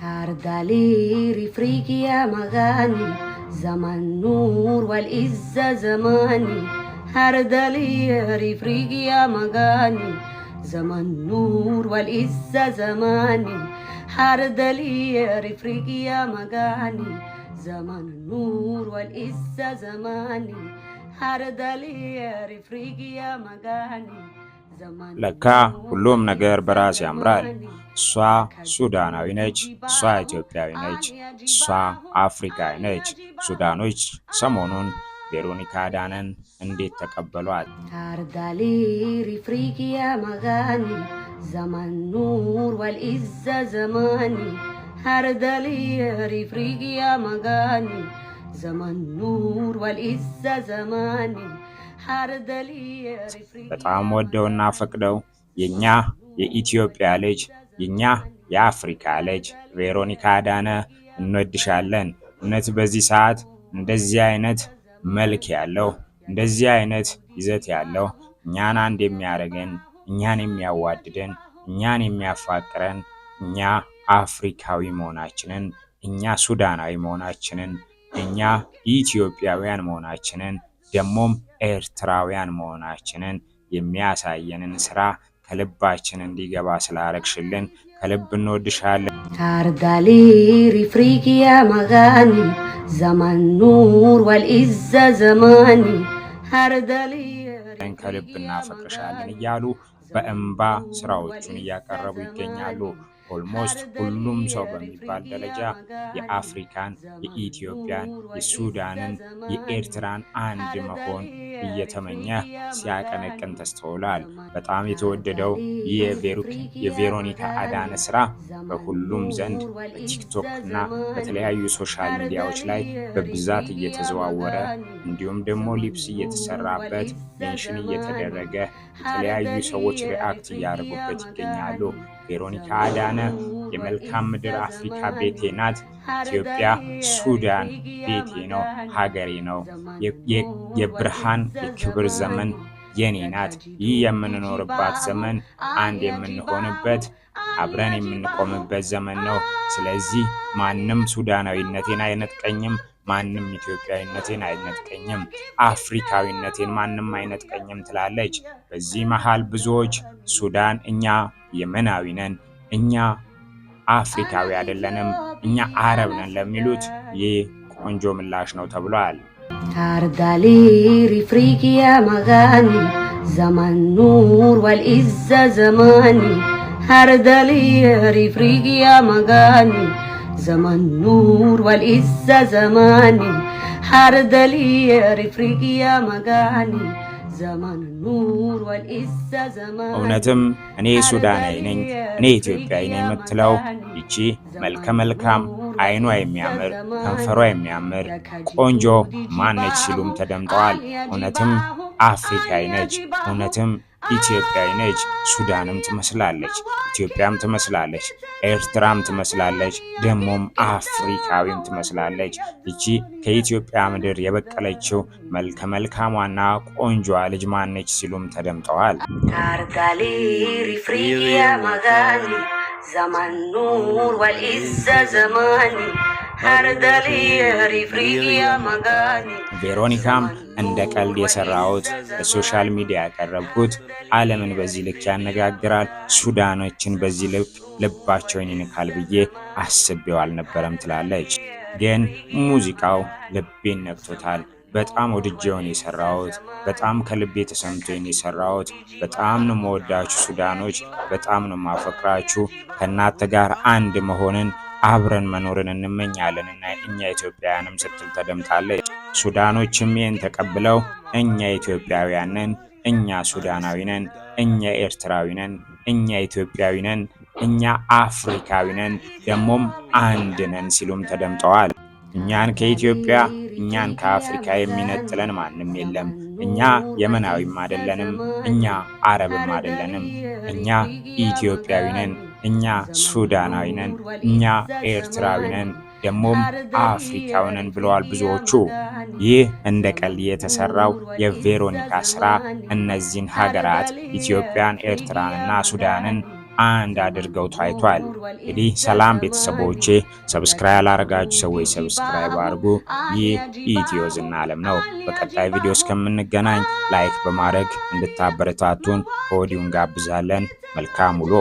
تاردالي رفريقي يا مغاني زمن نور والعزة زماني هردالي رفريقي يا مغاني زمن نور والعزة زماني هردالي رفريقي يا مغاني زمن نور والعزة زماني هردالي رفريقي يا مغاني ለካ ሁሉም ነገር በራስ ያምራል። እሷ ሱዳናዊ ነች፣ እሷ ኢትዮጵያዊ ነች፣ እሷ አፍሪካዊ ነች። ሱዳኖች ሰሞኑን ቬሮኒካ አዳነን እንዴት ተቀበሏት? ታርዳሊ ሪፍሪቂ ያ መጋኒ ዘመን ኑር ወልኢዘ ዘማኒ ታርዳሊ ሪፍሪቂ ያ መጋኒ ዘመን ኑር ወልኢዘ ዘማኒ በጣም ወደውና ፈቅደው የኛ የኢትዮጵያ ልጅ የኛ የአፍሪካ ልጅ ቬሮኒካ አዳነ እንወድሻለን። እውነት በዚህ ሰዓት እንደዚህ አይነት መልክ ያለው እንደዚህ አይነት ይዘት ያለው እኛን አንድ የሚያደርገን እኛን የሚያዋድደን እኛን የሚያፋቅረን እኛ አፍሪካዊ መሆናችንን እኛ ሱዳናዊ መሆናችንን እኛ ኢትዮጵያውያን መሆናችንን ደሞም ኤርትራውያን መሆናችንን የሚያሳየንን ስራ ከልባችን እንዲገባ ስላረግሽልን ከልብ እንወድሻለን። ታርዳሊ ሪፍሪቂ ያ መጋኒ ዘመን ኑር ወልኢዘ ዘማኒ ታርዳሊ ከልብ እናፈቅርሻለን እያሉ በእንባ ስራዎቹን እያቀረቡ ይገኛሉ። ኦልሞስት ሁሉም ሰው በሚባል ደረጃ የአፍሪካን፣ የኢትዮጵያን፣ የሱዳንን፣ የኤርትራን አንድ መሆን እየተመኘ ሲያቀነቅን ተስተውሏል። በጣም የተወደደው የቬሮኒካ አዳነ ስራ በሁሉም ዘንድ በቲክቶክ እና በተለያዩ ሶሻል ሚዲያዎች ላይ በብዛት እየተዘዋወረ እንዲሁም ደግሞ ሊፕስ እየተሰራበት ሜንሽን እየተደረገ የተለያዩ ሰዎች ሪአክት እያደረጉበት ይገኛሉ። ቬሮኒካ አዳነ የመልካም ምድር አፍሪካ ቤቴ ናት። ኢትዮጵያ ሱዳን ቤቴ ነው፣ ሀገሬ ነው። የብርሃን የክብር ዘመን የኔ ናት። ይህ የምንኖርባት ዘመን አንድ የምንሆንበት አብረን የምንቆምበት ዘመን ነው። ስለዚህ ማንም ሱዳናዊነቴን አይነጥቀኝም፣ ማንም ኢትዮጵያዊነቴን አይነጥቀኝም፣ አፍሪካዊነቴን ማንም አይነጥቀኝም ትላለች። በዚህ መሃል ብዙዎች ሱዳን እኛ የመናዊ ነን፣ እኛ አፍሪካዊ አይደለንም፣ እኛ አረብ ነን ለሚሉት ይህ ቆንጆ ምላሽ ነው ተብሏል። ታርዳሊ ሪፍሪቂ ያ መጋኒ ዘመን ኑር ወልኢዘ ዘማኒ ታርዳሊ ሪፍሪቂ ያ መጋኒ ዘመን ኑር ወልኢዘ ዘማኒ ታርዳሊ ሪፍሪቂ ያ መጋኒ እውነትም እኔ ሱዳናዊ ነኝ እኔ ኢትዮጵያዊ ነኝ የምትለው ይቺ መልከ መልካም አይኗ የሚያምር ከንፈሯ የሚያምር ቆንጆ ማነች ሲሉም ተደምጠዋል። እውነትም አፍሪካዊ ነች፣ እውነትም ኢትዮጵያዊ ነች። ሱዳንም ትመስላለች፣ ኢትዮጵያም ትመስላለች፣ ኤርትራም ትመስላለች፣ ደሞም አፍሪካዊም ትመስላለች። ይቺ ከኢትዮጵያ ምድር የበቀለችው መልከ መልካሟና ቆንጆዋ ልጅ ማነች ሲሉም ተደምጠዋል። ታርዳሊ ሪፍሪቂ ያ መጋኒ ዘመን ኑር ወልኢዘ ዘማኒ ታርዳሊ ሪፍሪቂ ያ መጋኒ ቬሮኒካም እንደ ቀልድ የሰራሁት በሶሻል ሚዲያ ያቀረብኩት ዓለምን በዚህ ልክ ያነጋግራል፣ ሱዳኖችን በዚህ ልክ ልባቸውን ይንካል ብዬ አስቤው አልነበረም ትላለች። ግን ሙዚቃው ልቤን ነክቶታል። በጣም ወድጄውን የሰራሁት በጣም ከልቤ ተሰምቶኝ የሰራሁት በጣም ነው የምወዳችሁ ሱዳኖች፣ በጣም ነው የማፈቅራችሁ። ከእናንተ ጋር አንድ መሆንን አብረን መኖርን እንመኛለንና እኛ ኢትዮጵያውያንም ስትል ተደምጣለች። ሱዳኖችም ይህን ተቀብለው እኛ ኢትዮጵያውያን ነን፣ እኛ ሱዳናዊ ነን፣ እኛ ኤርትራዊ ነን፣ እኛ ኢትዮጵያዊ ነን፣ እኛ አፍሪካዊ ነን፣ ደሞም አንድ ነን ሲሉም ተደምጠዋል። እኛን ከኢትዮጵያ እኛን ከአፍሪካ የሚነጥለን ማንም የለም። እኛ የመናዊም አይደለንም፣ እኛ አረብም አይደለንም። እኛ ኢትዮጵያዊ ነን፣ እኛ ሱዳናዊ ነን፣ እኛ ኤርትራዊ ነን፣ ደሞም አፍሪካዊ ነን ብለዋል ብዙዎቹ። ይህ እንደ ቀልድ የተሰራው የቬሮኒካ ስራ እነዚህን ሀገራት ኢትዮጵያን፣ ኤርትራንና ሱዳንን አንድ አድርገው ታይቷል። እንግዲህ ሰላም ቤተሰቦቼ፣ ሰብስክራይብ ያላረጋችሁ ሰዎች ሰብስክራይብ አድርጉ። ይህ ኢትዮ ዝና ዓለም ነው። በቀጣይ ቪዲዮ እስከምንገናኝ ላይክ በማድረግ እንድታበረታቱን ከወዲሁ እንጋብዛለን። መልካም ውሎ